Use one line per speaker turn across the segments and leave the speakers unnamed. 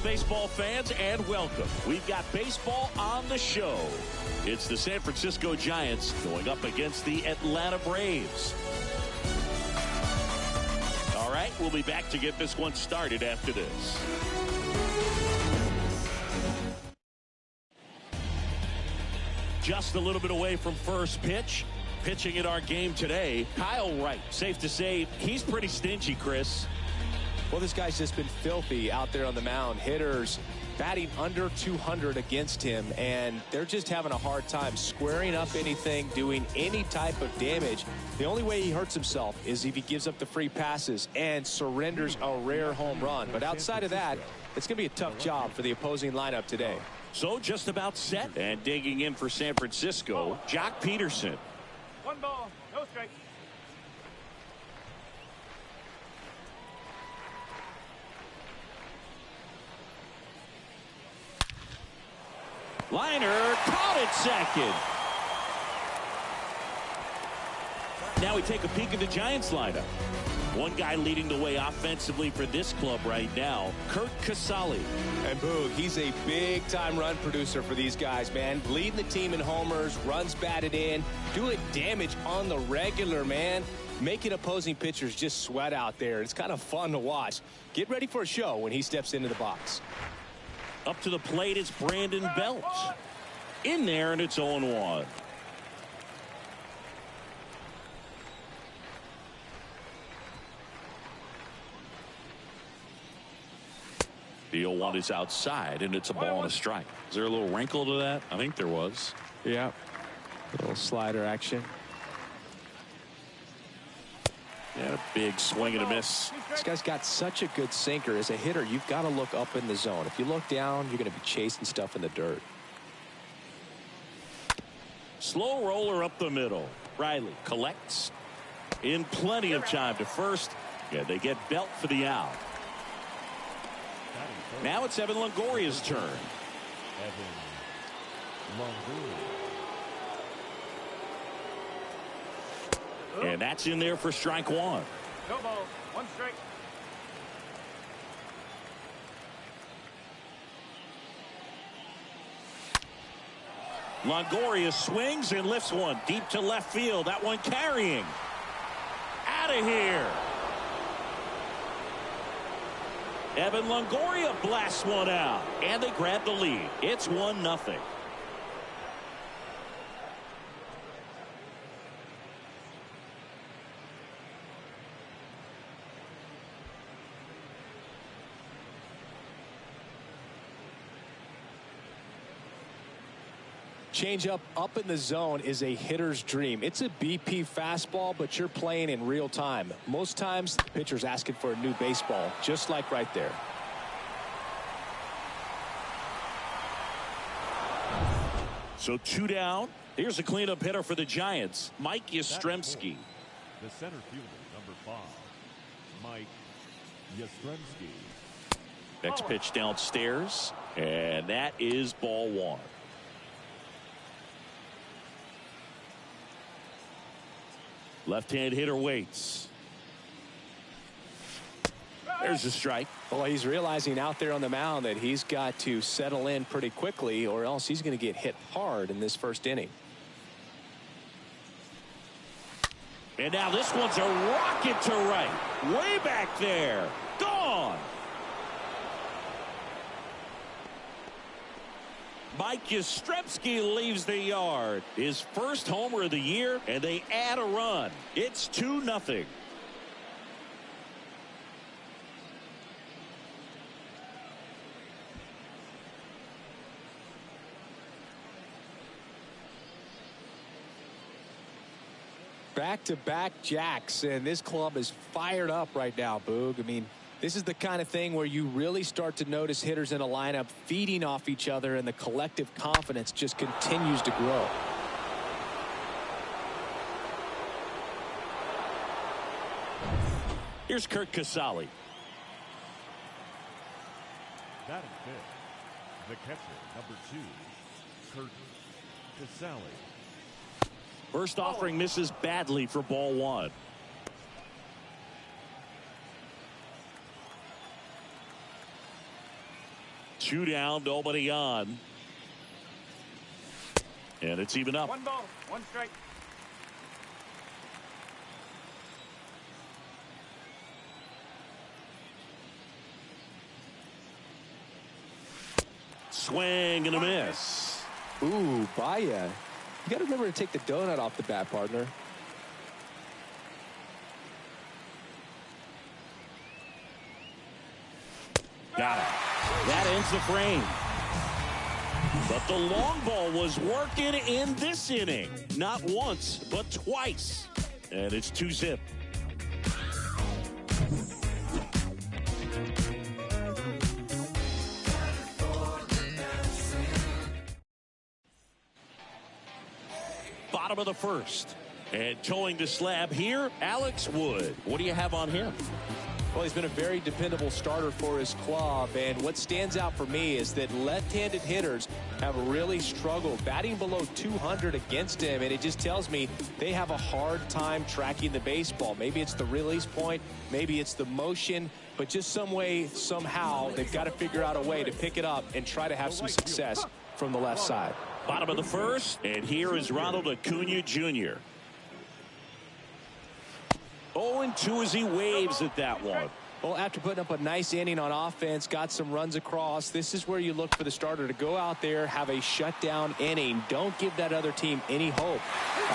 baseball fans, and welcome. We've got baseball on the show. It's the San Francisco Giants going up against the Atlanta Braves. All right, we'll be back to get this one started after this. Just a little bit away from first pitch. Pitching in our game today, Kyle Wright. Safe to say he's pretty stingy, Chris.
Well, this guy's just been filthy out there on the mound. Hitters batting under 200 against him, and they're just having a hard time squaring up anything, doing any type of damage. The only way he hurts himself is if he gives up the free passes and surrenders a rare home run. But outside of that, it's going to be a tough job for the opposing lineup today.
So just about set, and digging in for San Francisco, Jock Peterson.
1 ball, no strike.
Liner caught it second. Now we take a peek at the Giants lineup. One guy leading the way offensively for this club right now, Curt Casali.
And Boog, he's a big-time run producer for these guys, man. Leading the team in homers, runs batted in, doing damage on the regular, man. Making opposing pitchers just sweat out there. It's kind of fun to watch. Get ready for a show when he steps into the box.
Up to the plate is Brandon Belt. In there, and it's 0-1. The 0-1 is outside, and it's a ball and a strike. Is there a little wrinkle to that? I think there was.
Yeah. A little slider action.
Yeah, a big swing and a miss.
This guy's got such a good sinker. As a hitter, you've got to look up in the zone. If you look down, you're going to be chasing stuff in the dirt.
Slow roller up the middle. Riley collects in plenty of time to first. Yeah, they get Belt for the out. Now it's Evan Longoria's turn. And that's in there for strike one.
No ball, 1 strike.
Longoria swings and lifts one deep to left field. That one carrying. Out of here. Evan Longoria blasts one out, and they grab the lead. It's 1-0.
Change up in the zone is a hitter's dream. It's a BP fastball, but you're playing in real time. Most times, the pitcher's asking for a new baseball, just like right there.
So 2 down. Here's a cleanup hitter for the Giants, Mike Yastrzemski.
The center fielder, number 5, Mike Yastrzemski.
Next pitch downstairs, and that is ball 1. Left-hand hitter waits. There's a strike.
Well, he's realizing out there on the mound that he's got to settle in pretty quickly, or else he's going to get hit hard in this first inning.
And now this one's a rocket to right. Way back there. Gone. Mike Yastrzemski leaves the yard. His first homer of the year, and they add a run. It's 2-0.
Back-to-back jacks, and this club is fired up right now, Boog. I mean, this is the kind of thing where you really start to notice hitters in a lineup feeding off each other, and the collective confidence just continues to grow.
Here's Curt Casali.
Batting fifth, the catcher, number 2, Curt Casali.
First offering misses badly for ball 1. 2 down, nobody on. And it's even up.
1 ball, 1 strike.
Swing and a miss.
Ooh, Baya. You got to remember to take the donut off the bat, partner.
Got it. That ends the frame. But the long ball was working in this inning. Not once, but twice. And it's 2-zip. Bottom of the first. And towing the slab here, Alex Wood. What do you have on him?
Well, he's been a very dependable starter for his club, and what stands out for me is that left-handed hitters have really struggled batting below 200 against him, and it just tells me they have a hard time tracking the baseball. Maybe it's the release point, maybe it's the motion, but just some way, somehow, they've got to figure out a way to pick it up and try to have some success from the left side.
Bottom of the first, and here is Ronald Acuna Jr. 0-2 as he waves at that one.
Well, after putting up a nice inning on offense, got some runs across, this is where you look for the starter to go out there, have a shutdown inning. Don't give that other team any hope.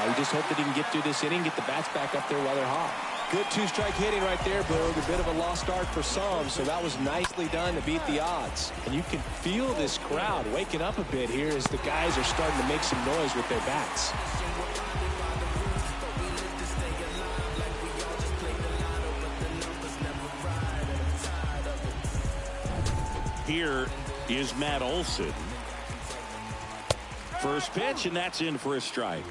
You just hope that he can get through this inning, get the bats back up there while they're hot. Good 2-strike hitting right there, Boog. A bit of a lost start for some, so that was nicely done to beat the odds. And you can feel this crowd waking up a bit here as the guys are starting to make some noise with their bats.
Here is Matt Olson. First pitch, and that's in for a strike.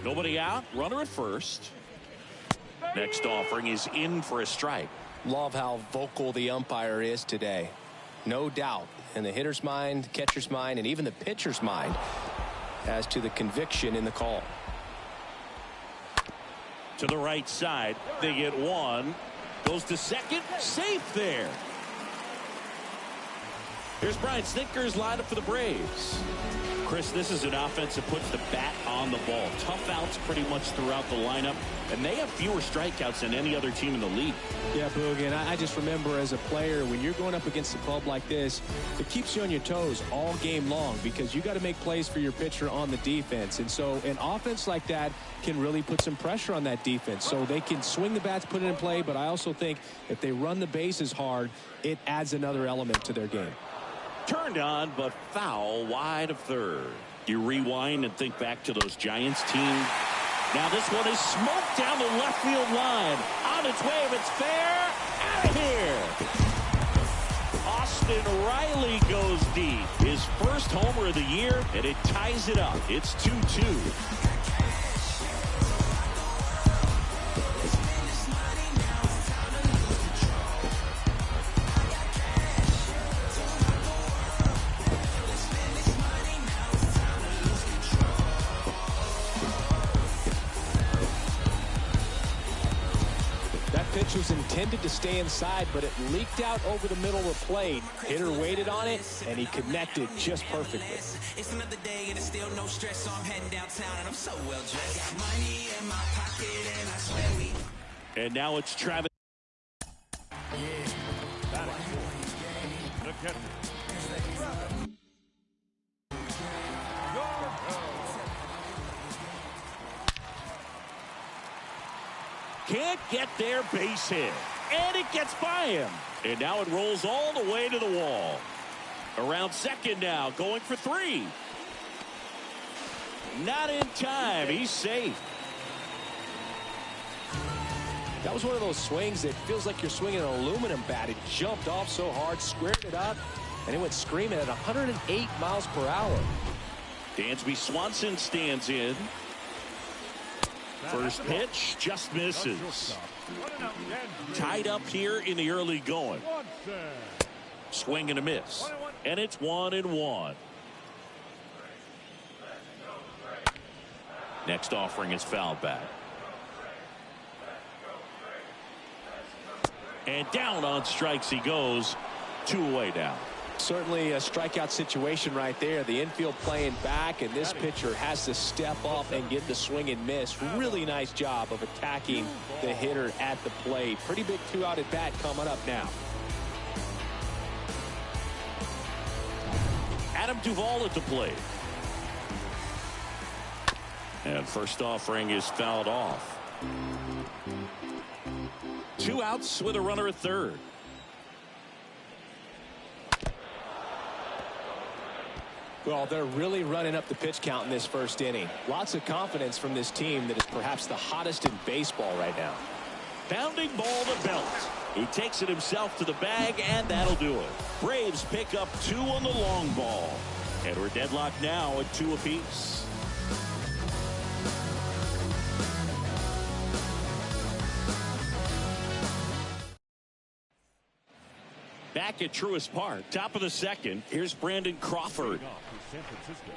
Nobody out, runner at first. Next offering is in for a strike.
Love how vocal the umpire is today. No doubt in the hitter's mind, catcher's mind, and even the pitcher's mind as to the conviction in the call.
To the right side, they get one. Goes to second, safe there. Here's Brian Snickers lined up for the Braves. Chris, this is an offense that puts the bat on the ball. Tough outs pretty much throughout the lineup, and they have fewer strikeouts than any other team in the league.
Yeah, Boog, and I just remember as a player, when you're going up against a club like this, it keeps you on your toes all game long because you got to make plays for your pitcher on the defense. And so an offense like that can really put some pressure on that defense. So they can swing the bats, put it in play, but I also think if they run the bases hard, it adds another element to their game.
Turned on, but foul wide of third. You rewind and think back to those Giants teams. Now this one is smoked down the left field line. On its way, if it's fair, out of here. Austin Riley goes deep. His first homer of the year, and it ties it up. It's 2-2.
Pitch was intended to stay inside, but it leaked out over the middle of the plate. Hitter waited on it, and he connected just perfectly.
It's another day, and it's still no stress, so I'm heading downtown, and I'm so well dressed. Got money in my pocket, and I swear we.
And now it's Travis.
The catcher.
Can't get their base hit. And it gets by him. And now it rolls all the way to the wall. Around second now, going for 3. Not in time. He's safe.
That was one of those swings that feels like you're swinging an aluminum bat. It jumped off so hard, squared it up, and it went screaming at 108 miles per hour.
Dansby Swanson stands in. First pitch just misses. Tied up here in the early going. Swing and a miss. And it's 1-1. Next offering is fouled back. And down on strikes he goes. 2 away now.
Certainly a strikeout situation right there. The infield playing back, and this pitcher has to step up and get the swing and miss. Really nice job of attacking the hitter at the plate. Pretty big 2-out at bat coming up now.
Adam Duvall at the plate. And first offering is fouled off. 2 outs with a runner at third.
Well, they're really running up the pitch count in this first inning. Lots of confidence from this team that is perhaps the hottest in baseball right now.
Pounding ball to Belt. He takes it himself to the bag, and that'll do it. Braves pick up 2 on the long ball. And we're deadlocked now at 2 apiece. Back at Truist Park, top of the second. Here's Brandon Crawford.
San Francisco,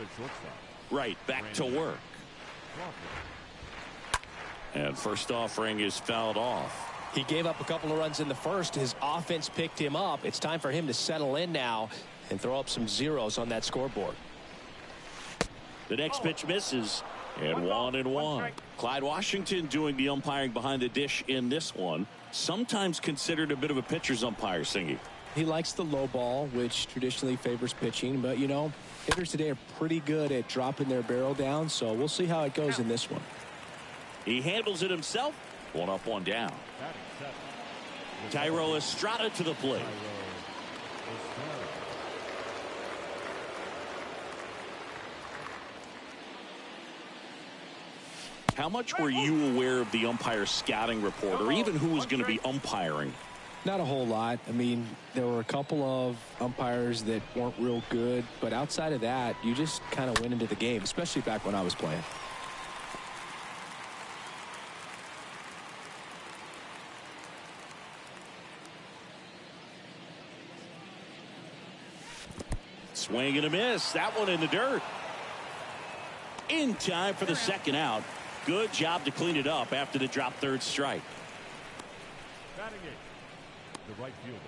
the shortstop.
Right, back to work. And first offering is fouled off.
He gave up a couple of runs in the first. His offense picked him up. It's time for him to settle in now and throw up some zeros on that scoreboard.
The next pitch misses. And 1-1. Clyde Washington doing the umpiring behind the dish in this one. Sometimes considered a bit of a pitcher's umpire, Singy.
He likes the low ball, which traditionally favors pitching. But, you know, hitters today are pretty good at dropping their barrel down. So we'll see how it goes in this one.
He handles it himself. 1 up, 1 down. Tyro Estrada to the plate. How much were you aware of the umpire scouting report, or even who was going to be umpiring?
Not a whole lot. I mean, there were a couple of umpires that weren't real good, but outside of that, you just kind of went into the game, especially back when I was playing.
Swing and a miss. That one in the dirt. In time for the second out. Good job to clean it up after the drop third strike.
Batting it, the right fielder,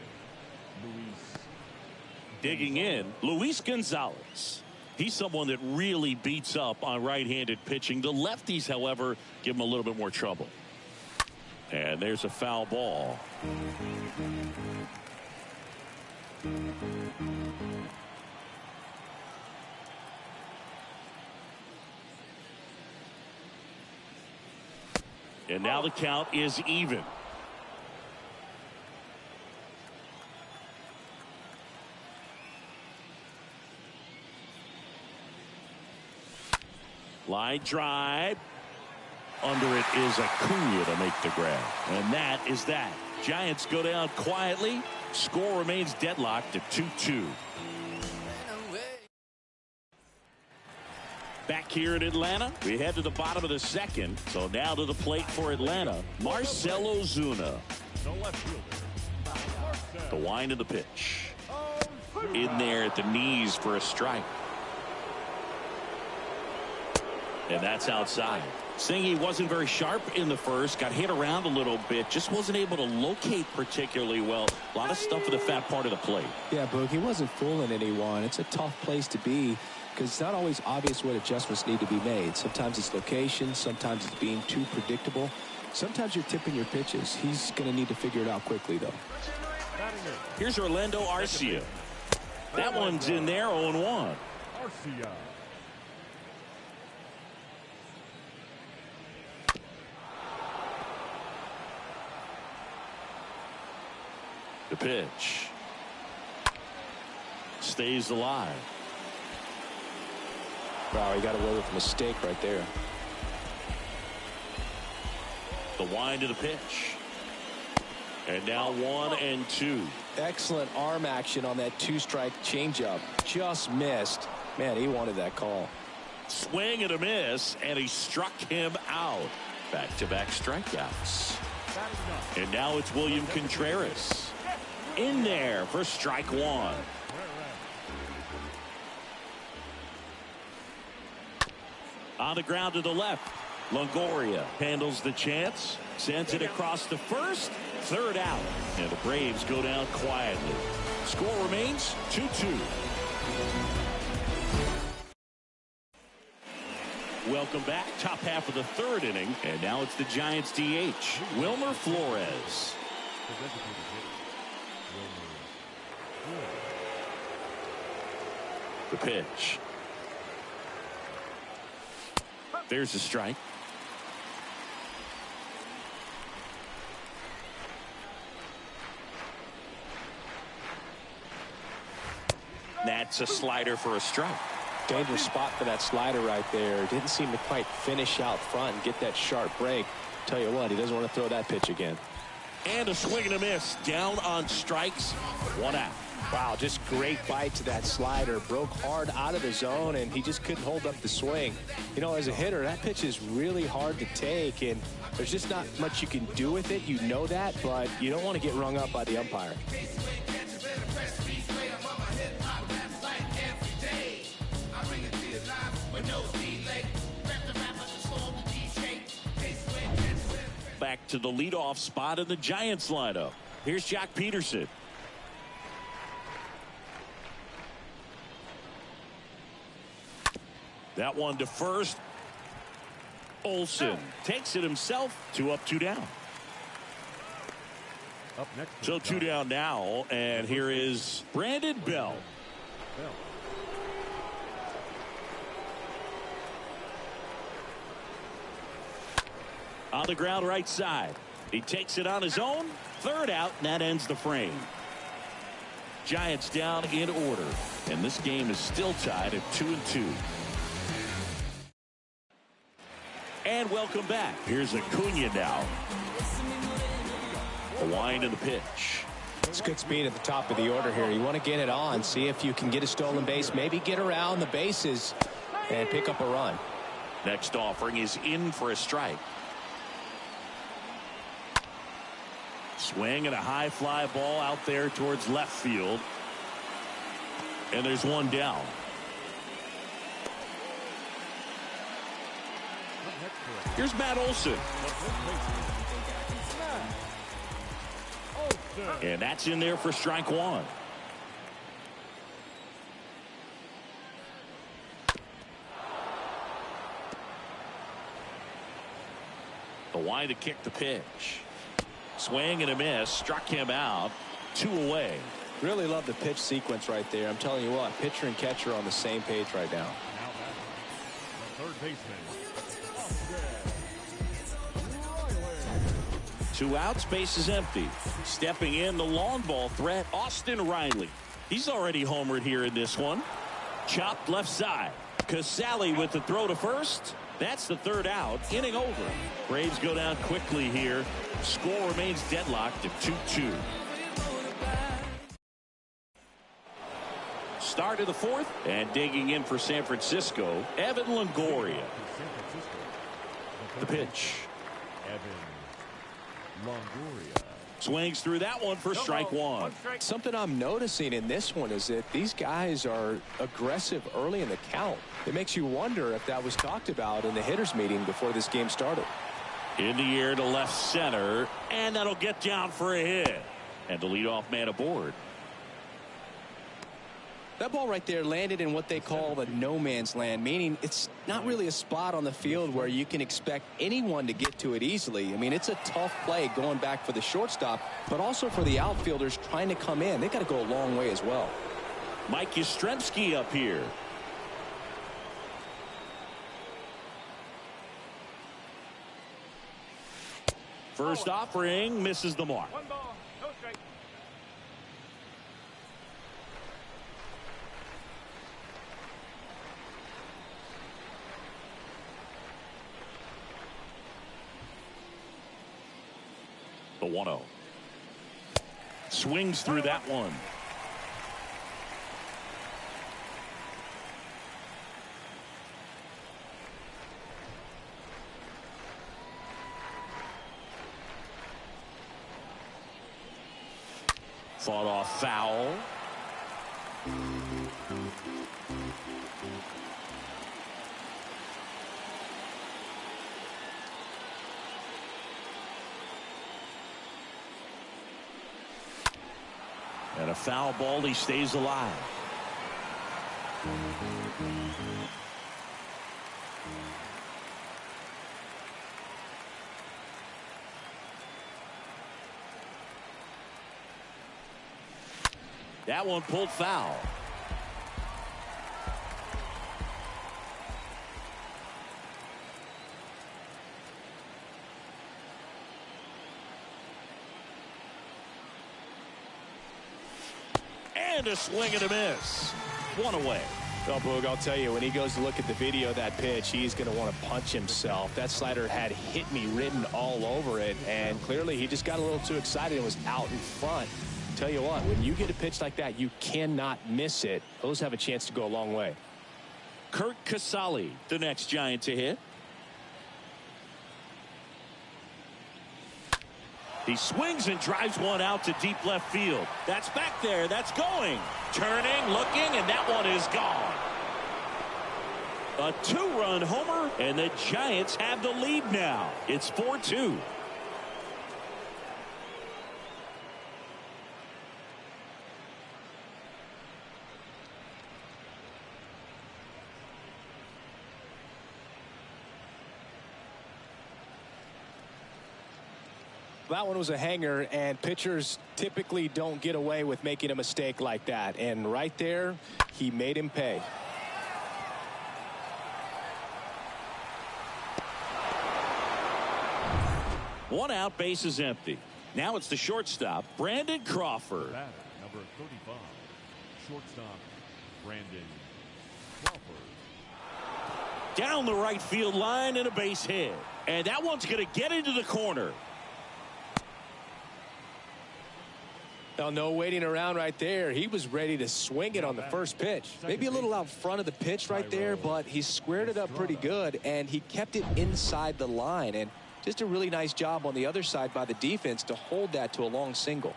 Luis.
Digging in, Luis Gonzalez. He's someone that really beats up on right-handed pitching. The lefties, however, give him a little bit more trouble. And there's a foul ball. And now the count is even. Line drive. Under it is Acuna to make the grab. And that is that. Giants go down quietly. Score remains deadlocked at 2-2. Back here in Atlanta, we head to the bottom of the second. So now to the plate for Atlanta, Marcell Ozuna.
The left fielder.
The wind of the pitch. In there at the knees for a strike. And that's outside. Singy wasn't very sharp in the first. Got hit around a little bit. Just wasn't able to locate particularly well. A lot of stuff for the fat part of the plate.
Yeah, Boog, he wasn't fooling anyone. It's a tough place to be because it's not always obvious what adjustments need to be made. Sometimes it's location. Sometimes it's being too predictable. Sometimes you're tipping your pitches. He's going to need to figure it out quickly, though.
Here's Orlando Arcia. That one's in there, 0-1.
Arcia.
The pitch. Stays alive.
Wow, he got away with a mistake right there.
The wind of the pitch. And now 1-2.
Excellent arm action on that two-strike changeup. Just missed. Man, he wanted that call.
Swing and a miss, and he struck him out. Back-to-back strikeouts. And now it's William Contreras. In there for strike one. On the ground to the left. Longoria handles the chance. Sends it across the first. Third out, and the Braves go down quietly. Score remains 2-2. Welcome back. Top half of the third inning, and now it's the Giants DH, Wilmer Flores. The pitch. There's a strike. That's a slider for a strike.
Dangerous spot for that slider right there. Didn't seem to quite finish out front and get that sharp break. Tell you what, he doesn't want to throw that pitch again.
And a swing and a miss. Down on strikes. 1 out.
Wow, just great bite to that slider. Broke hard out of the zone, and he just couldn't hold up the swing. You know, as a hitter, that pitch is really hard to take, and there's just not much you can do with it. You know that, but you don't want to get rung up by the umpire.
Back to the leadoff spot in the Giants lineup. Here's Jack Peterson. That one to first. Olsen takes it himself. 2 up, 2 down.
Up next.
So 2 down now, and here is Brandon Bell. On the ground right side. He takes it on his own. Third out, and that ends the frame. Giants down in order, and this game is still tied at 2-2. And welcome back. Here's Acuna now. A wind in the pitch.
It's good speed at the top of the order here. You want to get it on, see if you can get a stolen base, maybe get around the bases and pick up a run.
Next offering is in for a strike. Swing and a high fly ball out there towards left field. And there's one down. Here's Matt Olson. And that's in there for strike 1. The wind to kick the pitch. Swing and a miss. Struck him out. 2 away.
Really love the pitch sequence right there. I'm telling you what, pitcher and catcher are on the same page right now.
The third baseman.
2 outs, base is empty. Stepping in, the long ball threat, Austin Riley. He's already homered here in this one. Chopped left side. Casale with the throw to first. That's the 3rd out. Inning over. Braves go down quickly here. Score remains deadlocked at 2-2. Start of the 4th, and digging in for San Francisco, Evan Longoria. The pitch.
Evan Longoria.
Swings through that one for strike 1.
Something I'm noticing in this one is that these guys are aggressive early in the count. It makes you wonder if that was talked about in the hitters meeting before this game started.
In the air to left center, and that'll get down for a hit. And the leadoff man aboard.
That ball right there landed in what they call the no man's land, meaning it's not really a spot on the field where you can expect anyone to get to it easily. I mean, it's a tough play going back for the shortstop, but also for the outfielders trying to come in. They got to go a long way as well.
Mike Yastrzemski up here. First offering misses the mark.
1 ball, no strike.
The 1-0. Swings through that one. Fought off foul. And a foul ball. He stays alive. That one pulled foul. And a swing and a miss. One away.
Well, Boog, I'll tell you, when he goes to look at the video of that pitch, he's going to want to punch himself. That slider had hit me written all over it, and clearly he just got a little too excited and was out in front. Tell you what, when you get a pitch like that, you cannot miss it. Those have a chance to go a long way.
Kurt Casale, the next Giant to hit. He swings and drives one out to deep left field. That's back there. That's going. Turning, looking, and that one is gone. A two-run homer, and the Giants have the lead now. It's 4-2.
That one was a hanger, and pitchers typically don't get away with making a mistake like that. And right there, he made him pay.
One out, base is empty. Now it's the shortstop, Brandon Crawford.
Batter, number 35, shortstop, Brandon Crawford.
Down the right field line and a base hit. And that one's going to get into the corner.
Well, no waiting around right there. He was ready to swing it on the first pitch. Maybe a little out front of the pitch right there, but he squared it up pretty good, and he kept it inside the line. And just a really nice job on the other side by the defense to hold that to a long single.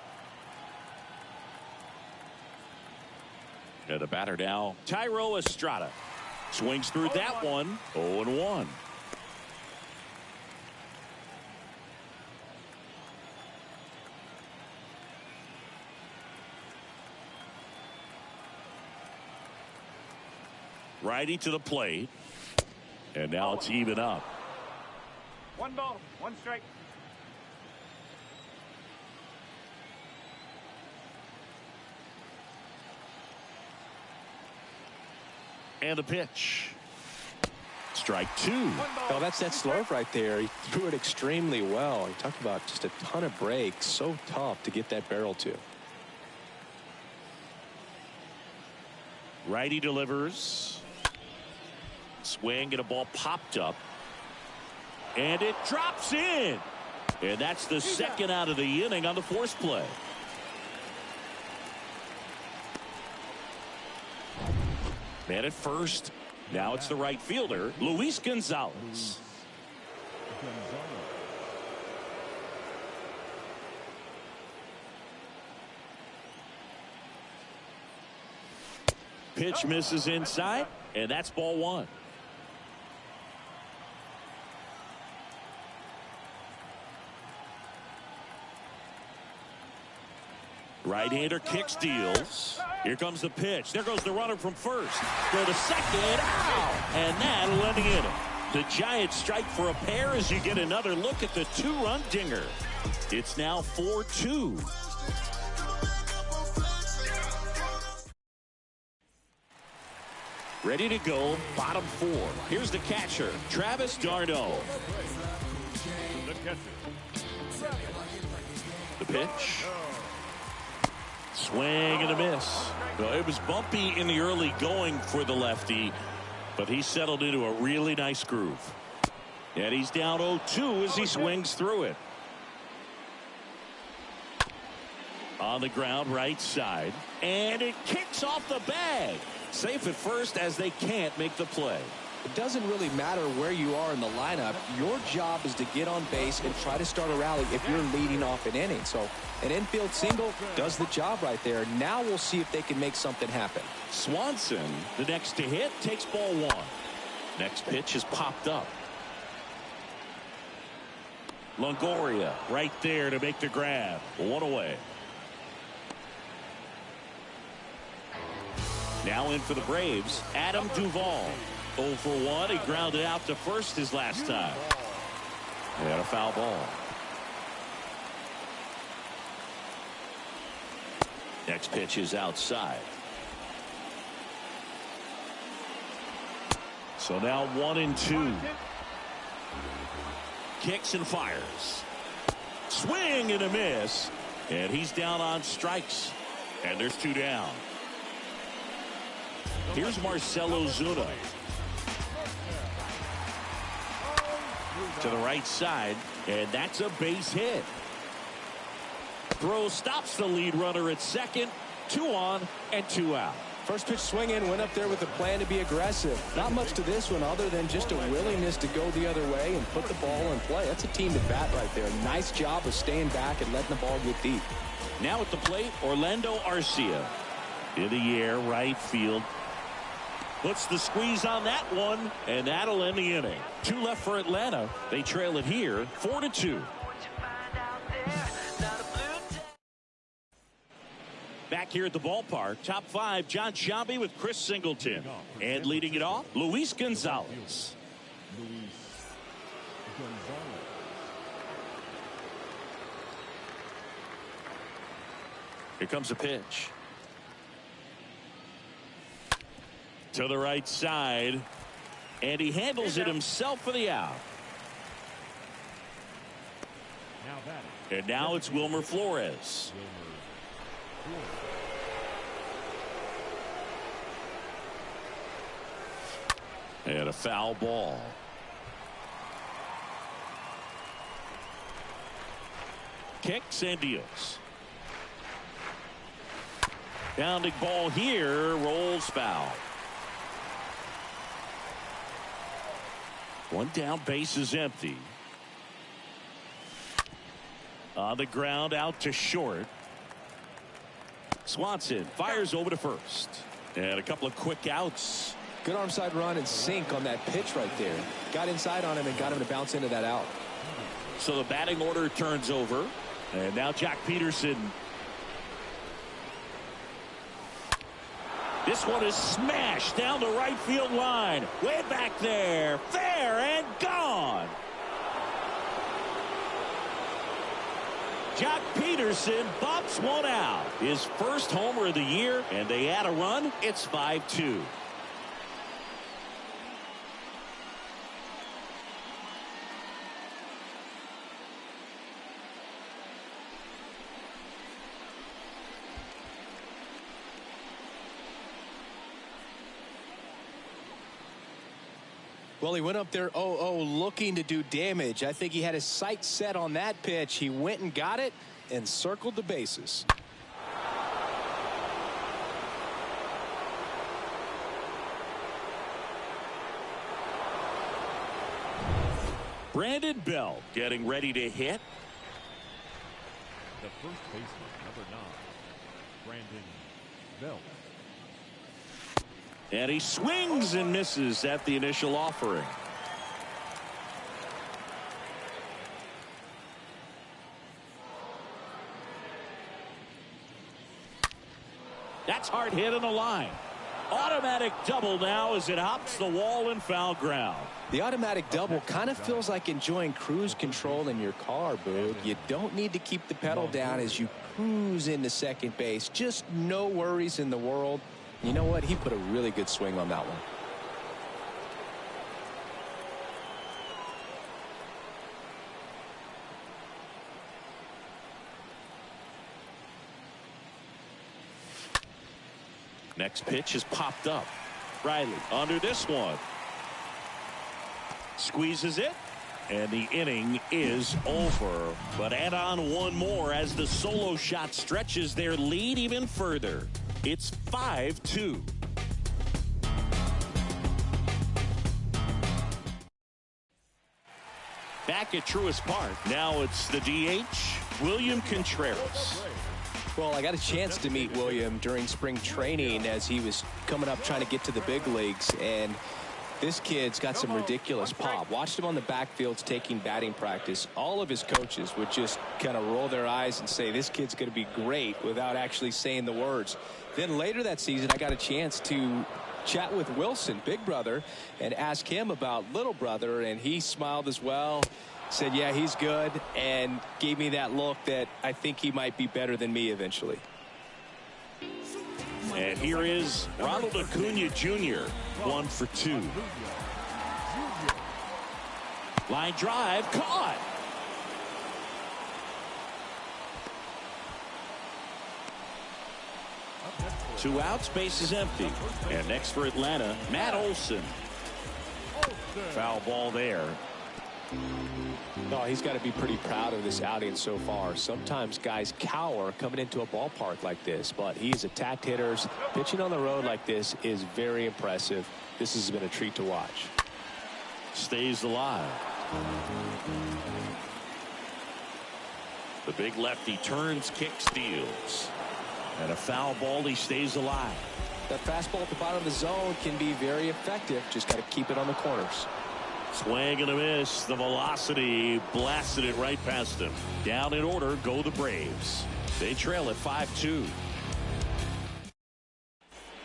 And the batter now, Tyro Estrada. Swings through that one. 0-1. Righty to the plate. And now it's even up.
1 ball, 1 strike.
And a pitch. Strike 2.
Oh, that's that slurve right there. He threw it extremely well. He talked about just a ton of breaks. So tough to get that barrel to.
Righty delivers. Swing and a ball popped up. And it drops in. And that's the second out of the inning on the force play. Man at first. Now it's the right fielder, Luis Gonzalez. Pitch misses inside, and that's ball 1. Right-hander kicks, deals. Here comes the pitch. There goes the runner from first. Go to second. Ow! And that'll end the inning. The Giants strike for a pair as you get another look at the 2-run dinger. It's now 4-2. Ready to go, bottom 4. Here's the catcher, Travis d'Arnaud.
The catcher.
The pitch. Swing and a miss. Well, it was bumpy in the early going for the lefty, but he settled into a really nice groove. And he's down 0-2 as he swings through it. On the ground, right side. And it kicks off the bag. Safe at first as they can't make the play.
It doesn't really matter where you are in the lineup. Your job is to get on base and try to start a rally if you're leading off an inning. So an infield single does the job right there. Now we'll see if they can make something happen.
Swanson, the next to hit, takes ball 1. Next pitch is popped up. Longoria right there to make the grab. 1 away. Now in for the Braves, Adam Duvall. 0 for 1. He grounded out to first his last time. And a foul ball. Next pitch is outside. So now 1-2. Kicks and fires. Swing and a miss. And he's down on strikes. And there's 2 down. Here's Marcelo Zuna. To the right side. And that's a base hit. Throw stops the lead runner at second. 2 on and 2 out.
First pitch swing in, went up there with a plan to be aggressive. Not much to this one other than just a willingness to go the other way and put the ball in play. That's a team at bat right there. Nice job of staying back and letting the ball get deep.
Now at the plate, Orlando Arcia. In the air, right field. Puts the squeeze on that one, and that'll end the inning. 2 left for Atlanta. They trail it here, 4-2. Back here at the ballpark, top 5, John Sciambi with Chris Singleton. And leading it off, Luis Gonzalez. Here comes a pitch. To the right side. And he handles it himself for the out. And now it's Wilmer Flores. And a foul ball. Kicks and deals. Bounding ball here, rolls foul. 1 down, base is empty. On the ground, out to short. Swanson fires over to first. And a couple of quick outs.
Good arm side run and sink on that pitch right there. Got inside on him and got him to bounce into that out.
So the batting order turns over. And now Jack Peterson. This one is smashed down the right field line. Way back there. Fair and gone. Jack Peterson bops one out. His first homer of the year, and they add a run. It's 5-2.
Well, he went up there 0-0 looking to do damage. I think he had his sights set on that pitch. He went and got it and circled the bases.
Brandon Belt getting ready to hit.
The first baseman, number 9, Brandon Belt.
And he swings and misses at the initial offering. That's hard hit on the line. Automatic double now as it hops the wall and foul ground.
The automatic double kind of feels like enjoying cruise control in your car, Boog. You don't need to keep the pedal down as you cruise into second base. Just no worries in the world. You know what? He put a really good swing on that one.
Next pitch is popped up. Riley under this one. Squeezes it. And the inning is over. But add on one more as the solo shot stretches their lead even further. It's 5-2. Back at Truist Park. Now it's the DH, William Contreras.
Well, I got a chance to meet William during spring training as he was coming up trying to get to the big leagues. And This kid's got some ridiculous pop. Watched him on the backfields taking batting practice. All of his coaches would just kind of roll their eyes and say, this kid's going to be great, without actually saying the words. Then later that season, I got a chance to chat with Wilson, big brother, and ask him about little brother, and he smiled as well. Said, yeah, he's good, and gave me that look that I think he might be better than me eventually.
And here is Ronald Acuna Jr. 1 for 2. Line drive caught. Two outs, base is empty. And next for Atlanta, Matt Olson. Foul ball there.
No, he's got to be pretty proud of this outing so far. Sometimes guys cower coming into a ballpark like this, but he's attacked hitters. Pitching on the road like this is very impressive. This has been a treat to watch.
Stays alive. The big lefty turns, kicks, steals. And a foul ball, he stays alive.
That fastball at the bottom of the zone can be very effective. Just got to keep it on the corners.
Swing and a miss. The velocity blasted it right past him. Down in order go the Braves. They trail at 5-2.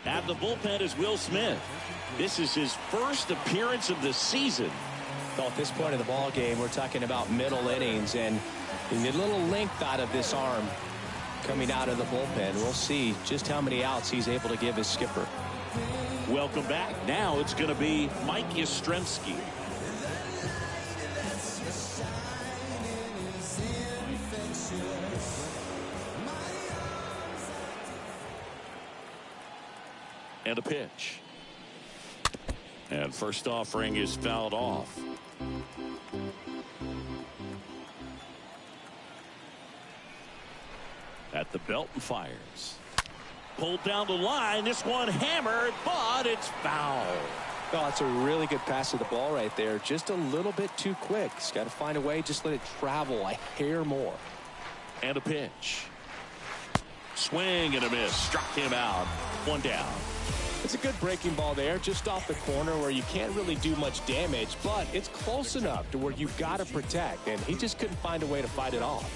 At the bullpen is Will Smith. This is his first appearance of the season.
Well, at this point in the ball game, we're talking about middle innings, and you need a little length out of this arm coming out of the bullpen. We'll see just how many outs he's able to give his skipper.
Welcome back. Now it's going to be Mike Yastrzemski. And a pitch. And first offering is fouled off. At the belt and fires. Pulled down the line. This one hammered, but it's foul.
Oh, it's a really good pass to the ball right there. Just a little bit too quick. He's got to find a way. Just let it travel a hair more.
And a pitch. Swing and a miss. Struck him out. One down.
It's a good breaking ball there, just off the corner where you can't really do much damage, but it's close enough to where you've got to protect, and he just couldn't find a way to fight it off.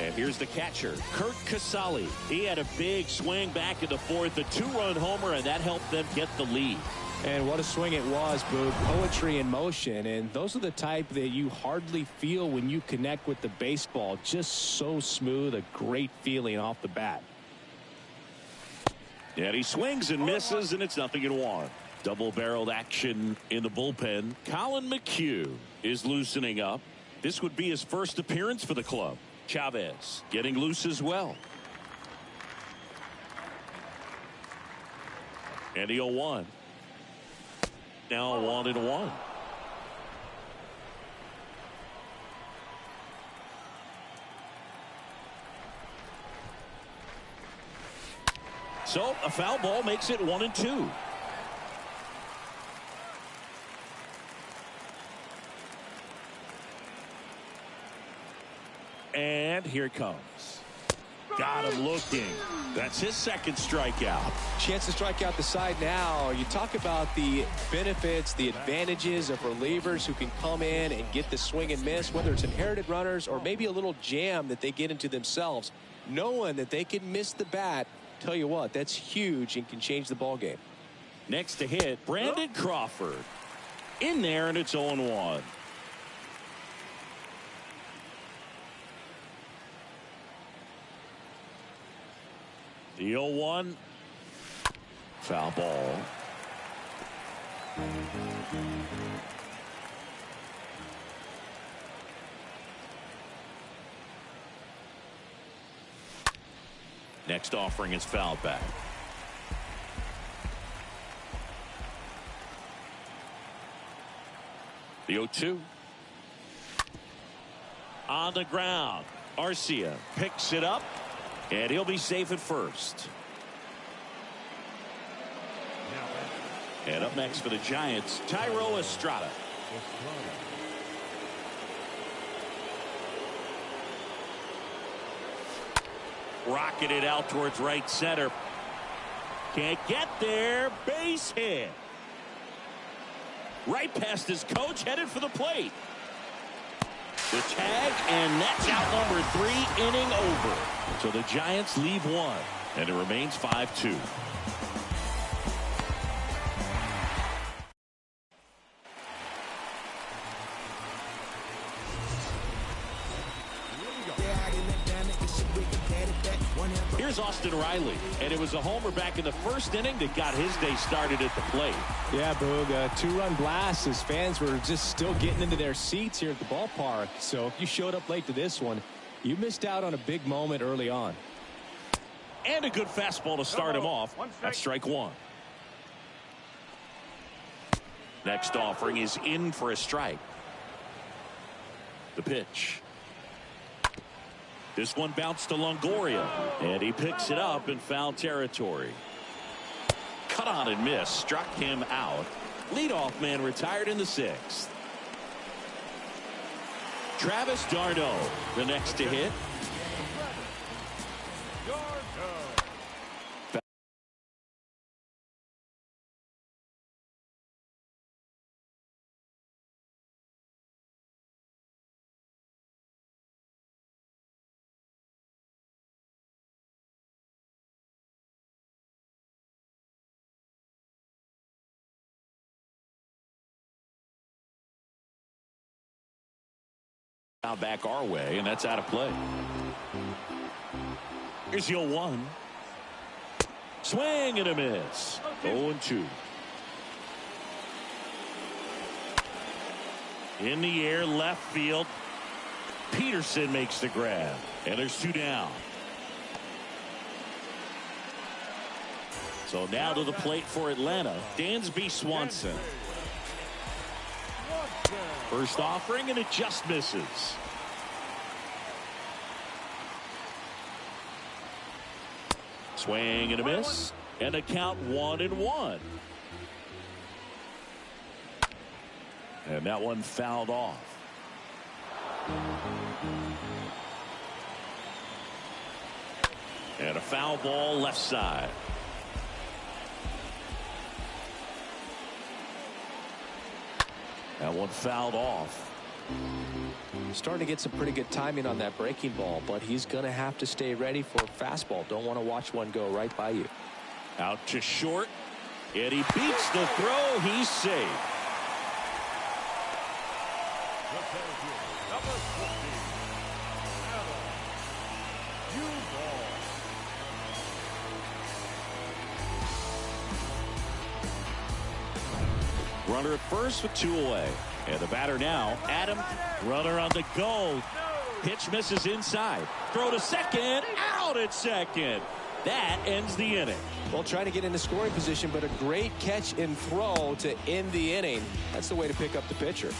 And here's the catcher, Kurt Casale. He had a big swing back in the fourth, a two-run homer, and that helped them get the lead.
And what a swing it was, Boog. Poetry in motion, and those are the type that you hardly feel when you connect with the baseball. Just so smooth, a great feeling off the bat.
And he swings and misses, and it's 0-1. Double-barreled action in the bullpen. Colin McHugh is loosening up. This would be his first appearance for the club. Chavez getting loose as well. And the 0-1. Now 1-1. So a foul ball makes it 1-2. And here it comes. Got him looking. That's his second strikeout.
Chance to strike out the side now. You talk about the benefits, the advantages of relievers who can come in and get the swing and miss, whether it's inherited runners or maybe a little jam that they get into themselves. Knowing that they can miss the bat, tell you what, that's huge and can change the ball game.
Next to hit, Brandon Crawford. In there, and it's 0-1. The 0-1. Foul ball. Next offering is fouled back. The 0-2. On the ground. Arcia picks it up. And he'll be safe at first. And up next for the Giants, Thairo Estrada. Rocketed out towards right center. Can't get there. Base hit. Right past his coach, headed for the plate. The tag, and that's out number 3, inning over. So the Giants leave one, and it remains 5-2. Here's Austin Riley, and it was a homer back in the first inning that got his day started at the plate.
Yeah, Boog, a 2-run blast as fans were just still getting into their seats here at the ballpark. So if you showed up late to this one, you missed out on a big moment early on.
And a good fastball to start him off. That's strike 1. Next offering is in for a strike. The pitch. This one bounced to Longoria, and he picks it up in foul territory. Cut on and miss, struck him out. Leadoff man retired in the 6th. Travis d'Arnaud, the next to hit. Now back our way, and that's out of play. Here's 0-1. Swing and a miss. 0-2. In the air, left field. Peterson makes the grab, and there's 2 down. So now to the plate for Atlanta, Dansby Swanson. First offering, and it just misses. Swing and a miss, and a count 1-1. And that one fouled off. And a foul ball left side. That one fouled off.
Starting to get some pretty good timing on that breaking ball, but he's going to have to stay ready for a fastball. Don't want to watch one go right by you.
Out to short, and he beats the throw. He's safe. Runner at first with 2 away. And the batter now, Adam. Runner on the go. Pitch misses inside. Throw to second. Out at second. That ends the inning.
Well, trying to get into scoring position, but a great catch and throw to end the inning. That's the way to pick up the pitcher.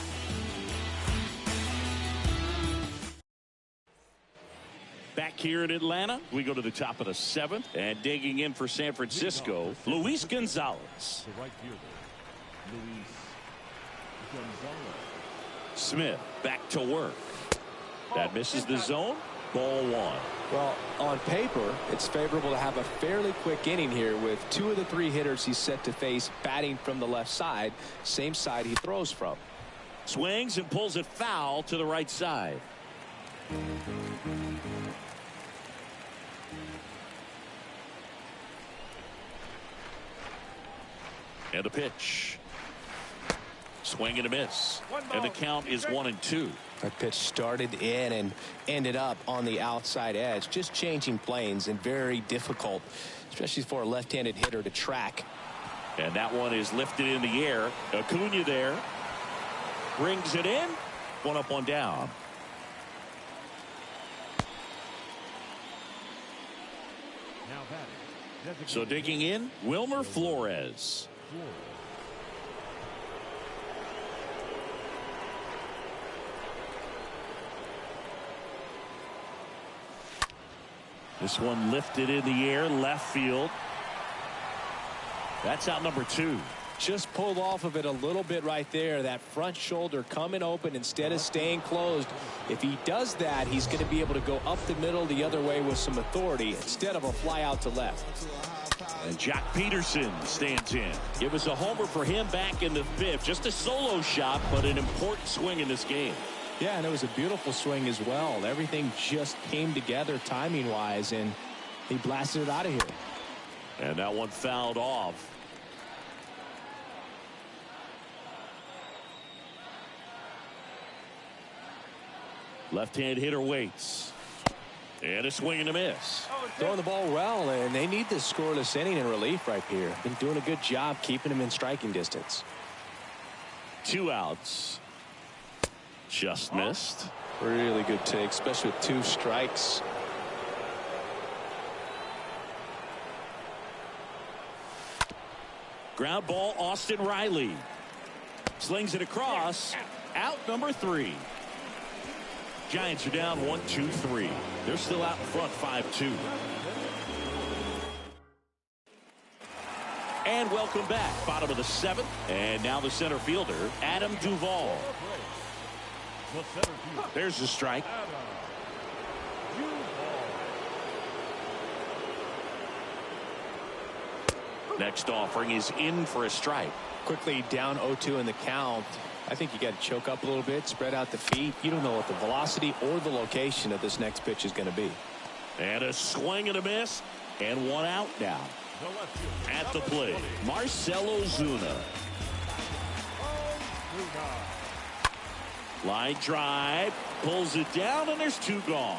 Back here in Atlanta, we go to the top of the 7th. And digging in for San Francisco, Luis Gonzalez.
The right fielder, Luis Gonzalez.
Smith back to work. That misses the zone. Ball 1.
Well, on paper, it's favorable to have a fairly quick inning here with 2 of the 3 hitters he's set to face batting from the left side, same side he throws from.
Swings and pulls it foul to the right side. And a pitch. Swing and a miss. And the count is 1-2.
That pitch started in and ended up on the outside edge, just changing planes, and very difficult, especially for a left-handed hitter to track.
And that one is lifted in the air. Acuna there. Brings it in. 1 up, 1 down.
Now batting.
So digging in, Wilmer Flores. This one lifted in the air, left field. That's out number 2.
Just pulled off of it a little bit right there. That front shoulder coming open instead of staying closed. If he does that, he's going to be able to go up the middle the other way with some authority instead of a fly out to left.
And Jack Peterson stands in. It was a homer for him back in the 5th. Just a solo shot, but an important swing in this game.
Yeah, and it was a beautiful swing as well. Everything just came together timing-wise, and he blasted it out of here.
And that one fouled off. Left-hand hitter waits. And a swing and a miss.
Throwing the ball well, and they need this scoreless inning in relief right here. Been doing a good job keeping him in striking distance.
2 outs. Just missed.
Really good take, especially with 2 strikes.
Ground ball, Austin Riley. Slings it across. Out number 3. Giants are down 1-2-3. They're still out in front 5-2. And welcome back. Bottom of the 7th. And now the center fielder, Adam Duvall. There's the strike. Next offering is in for a strike.
Quickly down 0-2 in the count. I think you got to choke up a little bit, spread out the feet. You don't know what the velocity or the location of this next pitch is going to be.
And a swing and a miss, and 1 out now. At the plate, Marcell Ozuna. Line drive, pulls it down, and there's 2 gone.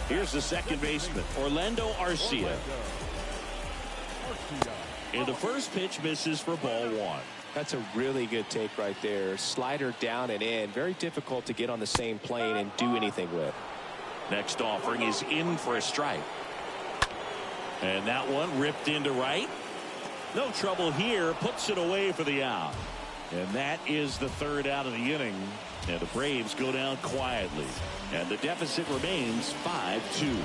Here's the second baseman, Orlando Arcia. And the first pitch misses for ball 1.
That's a really good take right there. Slider down and in. Very difficult to get on the same plane and do anything with.
Next offering is in for a strike. And that one ripped into right. No trouble here. Puts it away for the out. And that is the 3rd out of the inning. And the Braves go down quietly. And the deficit remains 5-2.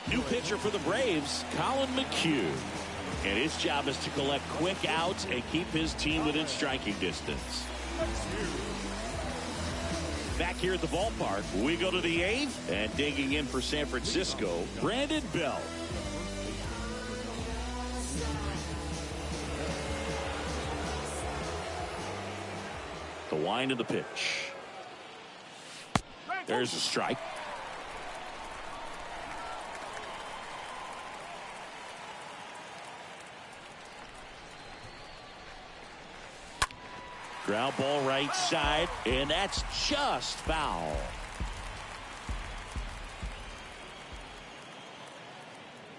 New pitcher for the Braves, Colin McHugh. And his job is to collect quick outs and keep his team within striking distance. Back here at the ballpark, we go to the 8th. And digging in for San Francisco, Brandon Belt. The wind of the pitch. There's a strike. Ground ball right side, and that's just foul.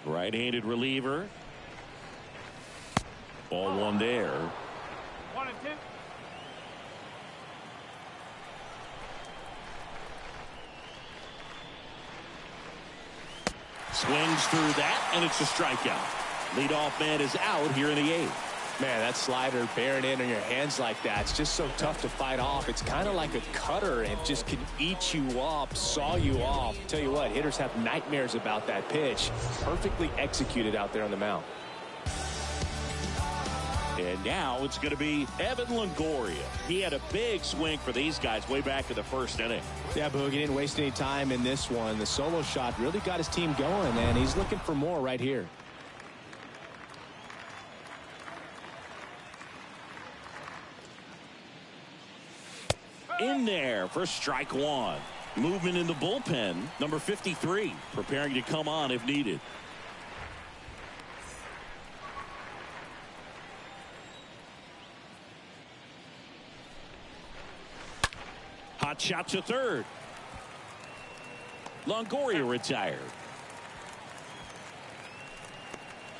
Right-handed reliever. Ball 1 there.
1 and 2.
Swings through that, and it's a strikeout. Leadoff man is out here in the 8th.
Man, that slider bearing in on your hands like that, it's just so tough to fight off. It's kind of like a cutter and just can eat you up, saw you off. Tell you what, hitters have nightmares about that pitch. Perfectly executed out there on the mound.
And now it's going to be Evan Longoria. He had a big swing for these guys way back in the 1st inning.
Yeah, Boog, he didn't waste any time in this one. The solo shot really got his team going, and he's looking for more right here.
In there for strike 1. Movement in the bullpen. Number 53 preparing to come on if needed. Hot shot to 3rd. Longoria retired.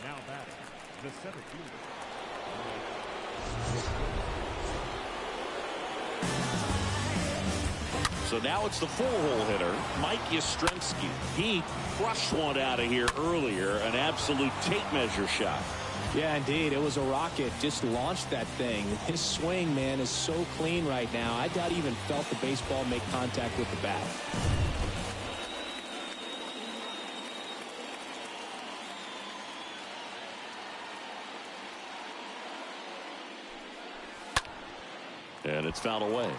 Now batting, the center fielder.
So now it's the 4-hole hitter, Mike Yastrzemski. He crushed one out of here earlier, an absolute tape measure shot.
Yeah, indeed. It was a rocket. Just launched that thing. His swing, man, is so clean right now. I doubt he even felt the baseball make contact with the bat.
And it's fouled away.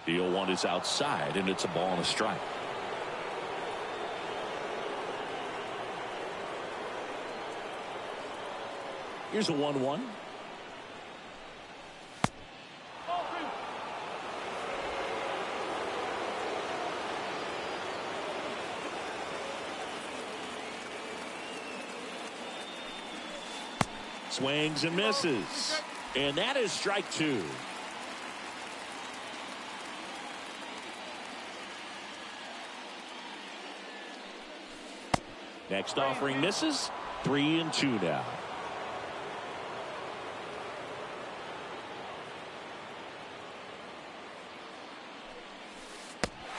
The 0-1 is outside, and it's a ball and a strike. Here's a 1-1. Swings and misses. And that is strike 2. Next offering misses. 3-2 now.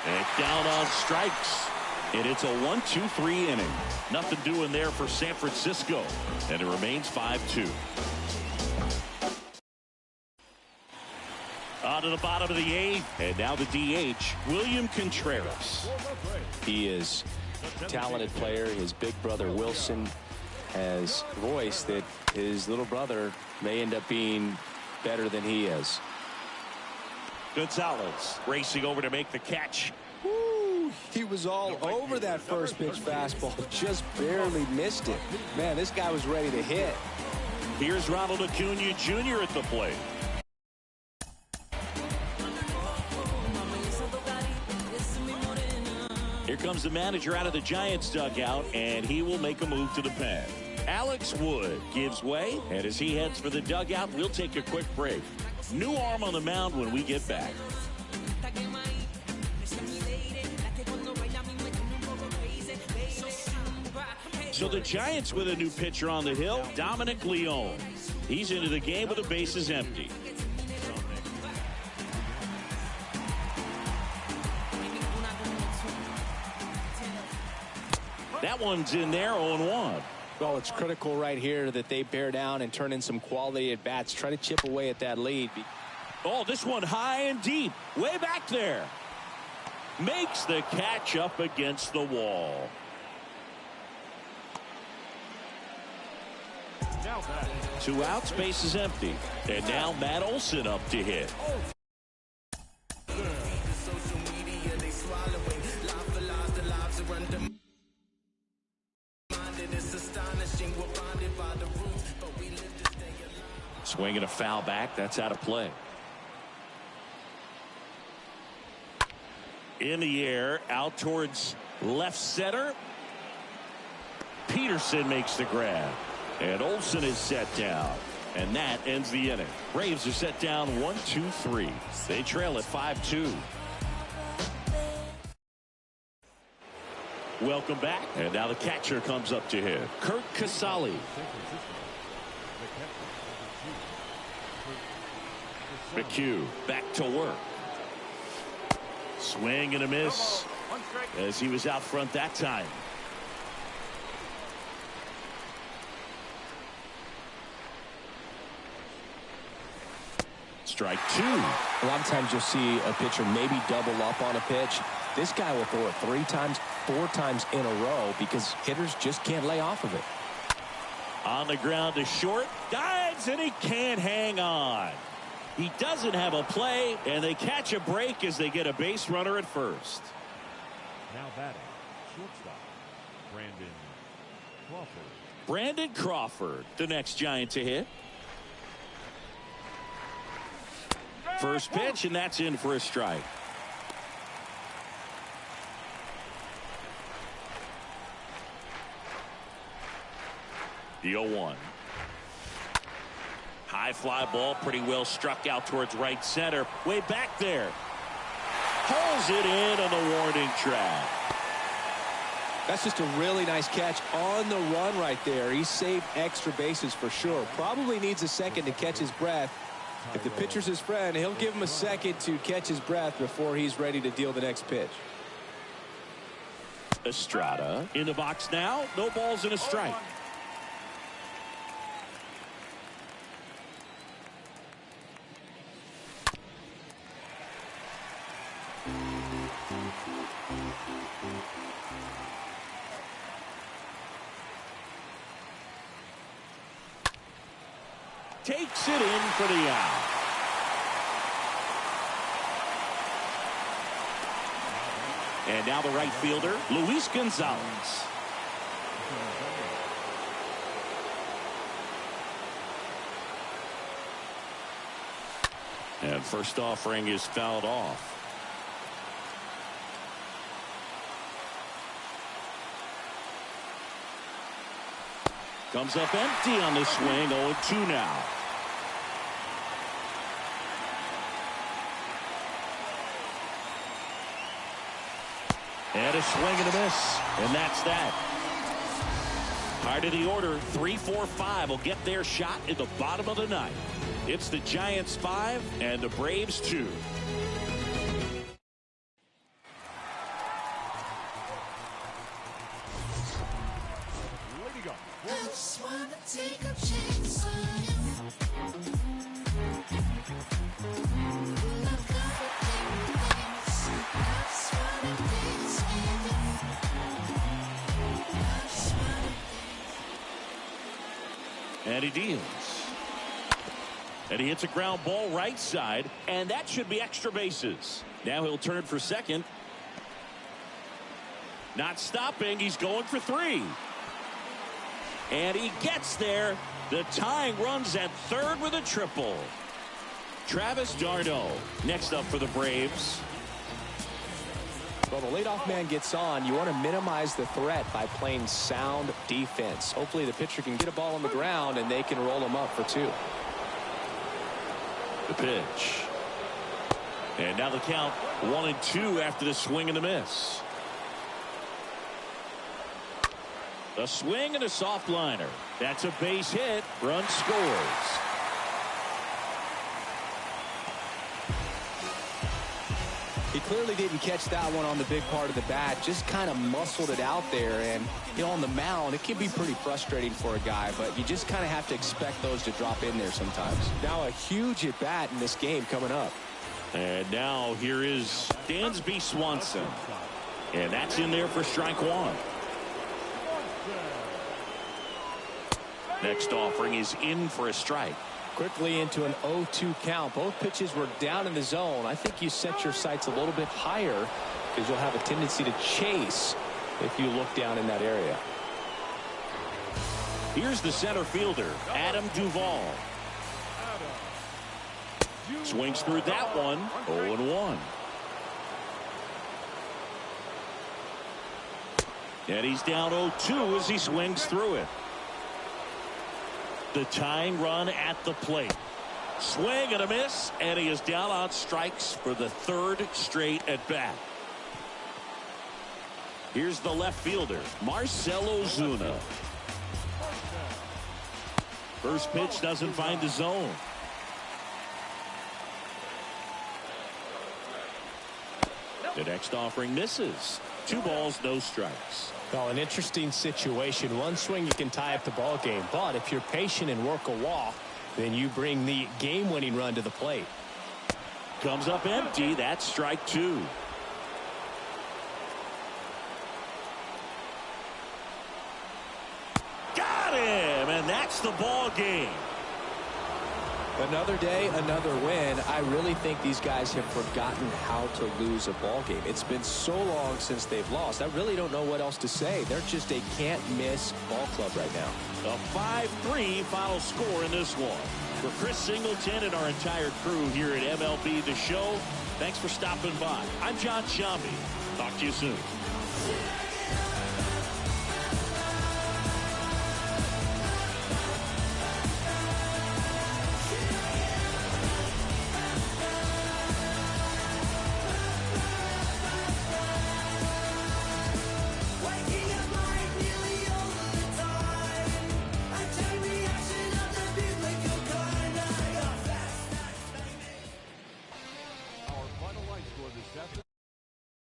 And down on strikes. And it's a 1-2-3 inning. Nothing doing there for San Francisco. And it remains 5-2. On to the bottom of the 8th. And now the DH, William Contreras.
He is a talented player. His big brother Wilson has voiced that his little brother may end up being better than he is.
Gonzalez racing over to make the catch.
Woo, he was all over that first pitch fastball. Just barely missed it. Man, this guy was ready to hit.
Here's Ronald Acuna Jr. at the plate. Here comes the manager out of the Giants dugout, and he will make a move to the pen. Alex Wood gives way, and as he heads for the dugout, we'll take a quick break. New arm on the mound when we get back. So the Giants with a new pitcher on the hill, Dominic Leone. He's into the game with the bases empty. That one's in there, 0-1.
Well, it's critical right here that they bear down and turn in some quality at bats. Try to chip away at that lead.
Oh, this one high and deep, way back there. Makes the catch up against the wall. Two outs, base is empty. And now Matt Olson up to hit. Swinging a foul back. That's out of play. In the air, out towards left center. Peterson makes the grab. And Olson is set down. And that ends the inning. Braves are set down 1-2-3. They trail at 5-2. Welcome back. And now the catcher comes up to hit. Kurt Casale. McHugh back to work. Swing and a miss as he was out front that time. Strike 2.
A lot of times you'll see a pitcher maybe double up on a pitch. This guy will throw it 3 times, 4 times in a row because hitters just can't lay off of it.
On the ground to short. Dives and he can't hang on. He doesn't have a play, and they catch a break as they get a base runner at first.
Now batting, shortstop, Brandon Crawford.
Brandon Crawford, the next Giant to hit. First pitch, and that's in for a strike. The 0-1. High fly ball, pretty well struck out towards right center. Way back there. Pulls it in on the warning track.
That's just a really nice catch on the run right there. He saved extra bases for sure. Probably needs a second to catch his breath. If the pitcher's his friend, he'll give him a second to catch his breath before he's ready to deal the next pitch.
Estrada in the box now. No balls and a strike. takes it in for the out. And now the right fielder, Luis Gonzalez. And first offering is fouled off. Comes up empty on the swing, 0-2 now. And a swing and a miss, and that's that. High to the order, 3-4-5 will get their shot in the bottom of the ninth. It's the Giants 5 and the Braves 2. And he deals. And he hits a ground ball right side, and that should be extra bases. Now he'll turn for second. Not stopping, he's going for 3. And he gets there. The tying runs at third with a triple. Travis d'Arnaud next up for the Braves.
Well, the leadoff man gets on. You want to minimize the threat by playing sound defense. Hopefully the pitcher can get a ball on the ground and they can roll him up for 2.
The pitch. And now the count 1-2 after the swing and a miss. A swing and a soft liner. That's a base hit. Run scores.
He clearly didn't catch that one on the big part of the bat. Just kind of muscled it out there. And, you know, on the mound, it can be pretty frustrating for a guy. But you just kind of have to expect those to drop in there sometimes. Now a huge at-bat in this game coming up.
And now here is Dansby Swanson. And that's in there for strike 1. Next offering is in for a strike.
Quickly into an 0-2 count. Both pitches were down in the zone. I think you set your sights a little bit higher because you'll have a tendency to chase if you look down in that area.
Here's the center fielder, Adam Duvall. Swings through that one, 0-1. And he's down 0-2 as he swings through it. The tying run at the plate. Swing and a miss, and he is down on strikes for the 3rd straight at bat. Here's the left fielder, Marcell Ozuna. First pitch doesn't find the zone. The next offering misses. 2 balls, no strikes.
Well, an interesting situation. One swing you can tie up the ball game, but if you're patient and work a walk, then you bring the game-winning run to the plate.
Comes up empty. That's strike 2. Got him, and that's the ball game.
Another day, another win. I really think these guys have forgotten how to lose a ball game. It's been so long since they've lost. I really don't know what else to say. They're just a can't-miss ball club right now.
A 5-3 final score in this one. For Chris Singleton and our entire crew here at MLB The Show, thanks for stopping by. I'm John Shambi. Talk to you soon.